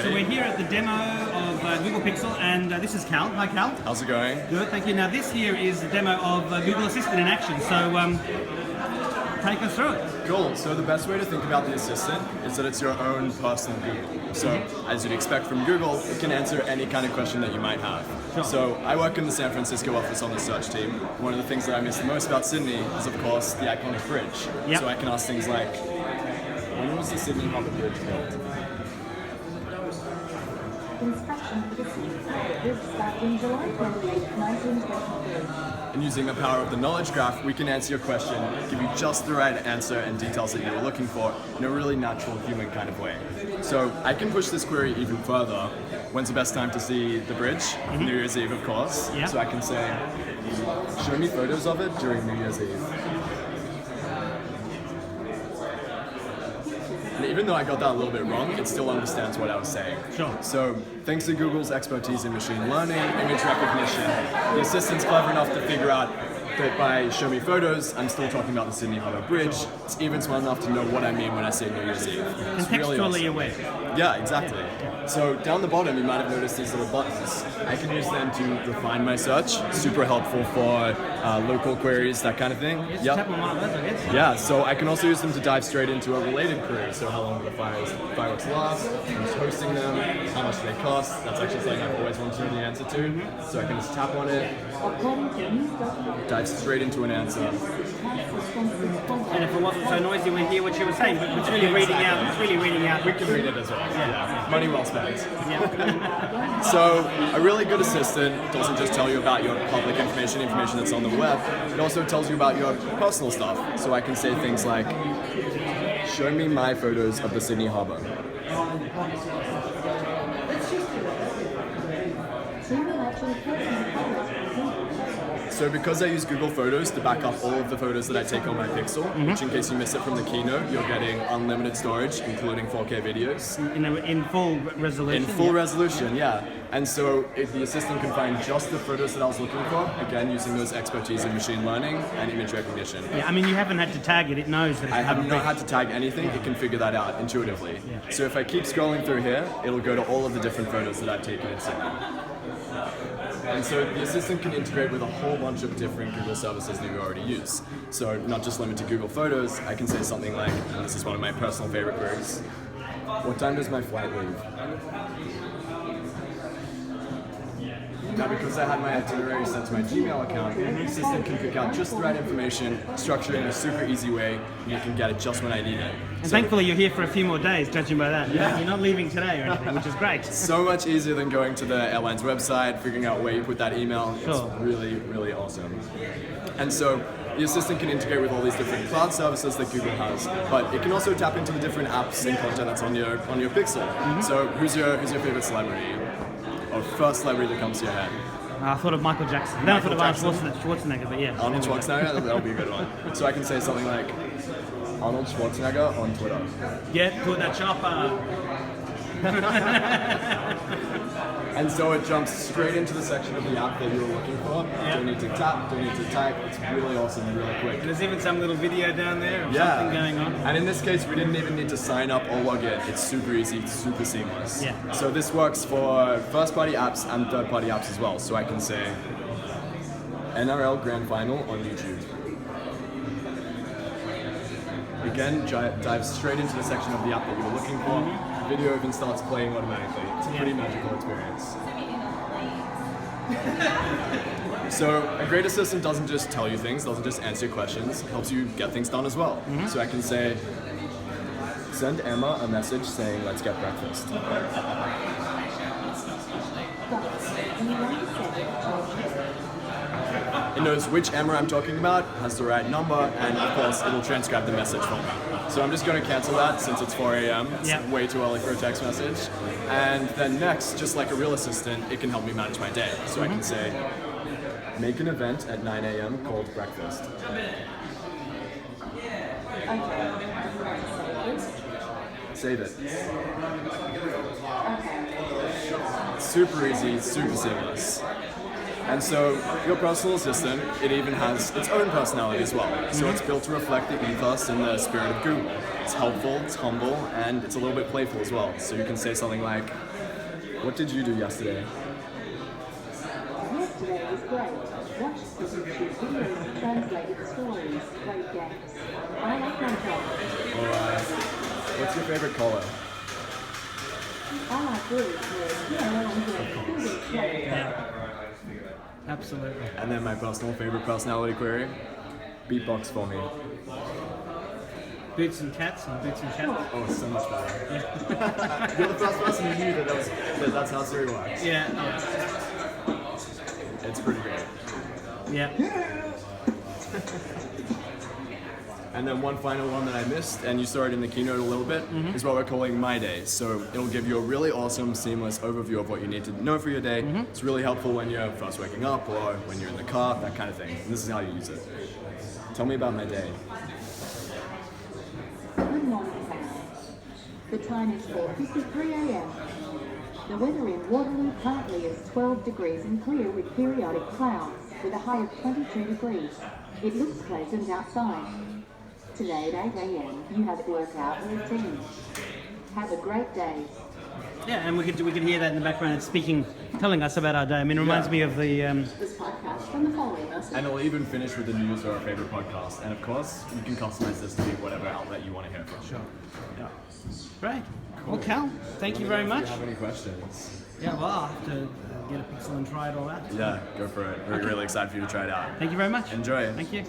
Ready? So we're here at the demo of Google Pixel, and this is Cal. Hi, Cal. How's it going? Good, thank you. Now this here is the demo of Google Assistant in action. So take us through it. Cool. So the best way to think about the Assistant is that it's your own personal Google. So as you'd expect from Google, it can answer any kind of question that you might have. Sure. So I work in the San Francisco office on the search team. One of the things that I miss the most about Sydney is, of course, the iconic bridge. Yep. So I can ask things like, when was the Sydney Harbour Bridge built? Inspection for the bridge started in July 28, 1923. And using the power of the knowledge graph, we can answer your question, give you just the right answer and details that you were looking for in a really natural human kind of way. So I can push this query even further. When's the best time to see the bridge? New Year's Eve, of course. Yeah. So I can say, show me photos of it during New Year's Eve. And even though I got that a little bit wrong, it still understands what I was saying. Sure. So thanks to Google's expertise in machine learning, image recognition, the assistant's clever enough to figure out that by show me photos, I'm still talking about the Sydney Harbour Bridge. It's even smart enough to know what I mean when I say New Year's Eve. It's really Contextually awesome. aware. Yeah, exactly. So down the bottom, you might have noticed these little buttons. I can use them to refine my search. Super helpful for local queries, that kind of thing. Yes, tap on one of those, I guess. Yeah, so I can also use them to dive straight into a related query. So how long will the fireworks last? Who's hosting them? How much do they cost? That's actually something I've always wanted to know the answer to. So I can just tap on it, According to news documents, dive straight into an answer. And if it wasn't so noisy, we'd hear what you were saying. But it's really reading out. It's really reading out. We can read it as well. Yeah. Money well spent. Yeah. So a really good assistant doesn't just tell you about your public information that's on the web, it also tells you about your personal stuff. So I can say things like, show me my photos of the Sydney Harbour. So because I use Google Photos to back up all of the photos that I take on my Pixel, which in case you missed it from the keynote, you're getting unlimited storage, including 4K videos. In full resolution. In full resolution, yeah. And so if the assistant can find just the photos that I was looking for, again, using those expertise in machine learning and image recognition. Yeah, I mean, you haven't had to tag it. It knows that it's I have Harbour not Bridge. had to tag anything, it can figure that out intuitively. So if I keep scrolling through here, it'll go to all of the different photos that I've taken in Sydney. And so the assistant can integrate with a whole bunch of different Google services that you already use. So not just limited to Google Photos, I can say something like, and this is one of my personal favorite queries, what time does my flight leave? Now because I had my itinerary sent to my Gmail account, the assistant can pick out just the right information, structure it in a super easy way, and you can get it just when I need it. And thankfully, you're here for a few more days, judging by that. Yeah. You're not leaving today or anything, which is great. So much easier than going to the airline's website, figuring out where you put that email. Sure. It's really, really awesome. And so the assistant can integrate with all these different cloud services that Google has, but it can also tap into the different apps and content that's on your Pixel. So who's your favorite celebrity? Or first celebrity that comes to your head? I thought of Michael Jackson. Then I thought of Arnold Schwarzenegger, but yeah. Arnold Schwarzenegger? That'll be a good one. So I can say something like, Arnold Schwarzenegger on Twitter. Get to the chopper. And so it jumps straight into the section of the app that you were looking for. Don't need to tap, don't need to type. It's really awesome and really quick. And there's even some little video down there of something going on. And in this case, we didn't even need to sign up or log in. It's super easy, it's super seamless. Yeah. So this works for first-party apps and third-party apps as well. So I can say, NRL Grand Final on YouTube. Again, dive straight into the section of the app that you were looking for. The video even starts playing automatically. It's a pretty magical experience. So a great assistant doesn't just tell you things, doesn't just answer your questions, helps you get things done as well. So I can say, send Emma a message saying, let's get breakfast. It knows which Emma I'm talking about, has the right number, and of course it'll transcribe the message for me. So I'm just going to cancel that since it's 4 a.m. It's way too early for a text message. And then next, just like a real assistant, it can help me manage my day. So I can say, make an event at 9 a.m. called breakfast. Save it. Super easy, super seamless. And so your personal assistant, it even has its own personality as well. So it's built to reflect the ethos and the spirit of Google. It's helpful, it's humble, and it's a little bit playful as well. So you can say something like, What did you do yesterday? Yesterday was great. Watched some YouTube videos, translated stories, played games. I like my job. Alright. What's your favorite color? I like really good. Yeah. Absolutely. And then my personal favorite personality query. Beatbox for me. Boots and cats and boots and cats. Oh, it's so much better. You're the first person who knew that's how Siri works. Yeah. It's pretty great. Yeah. And then one final one that I missed, and you saw it in the keynote a little bit, is what we're calling My Day. So it'll give you a really awesome, seamless overview of what you need to know for your day. It's really helpful when you're first waking up or when you're in the car, that kind of thing. And this is how you use it. Tell me about my day. Good morning, fans. The time is 4:53 a.m. The weather in Waterloo currently is 12 degrees and clear with periodic clouds, with a high of 22 degrees. It looks pleasant outside. Today at 8 a.m. you have a workout routine. Have a great day. Yeah, and we could hear that in the background. It's telling us about our day. I mean, it reminds me of the. This podcast from the following message. And it'll even finish with the news or our favorite podcast. And of course, you can customize this to be whatever outlet you want to hear from. Sure. Yeah. Great. Well, Cal, thank you very much. Do you have any questions? Yeah, well, I'll have to get a pixel and try it all out. Yeah, go for it. We're really excited for you to try it out. Thank you very much. Enjoy it. Thank you.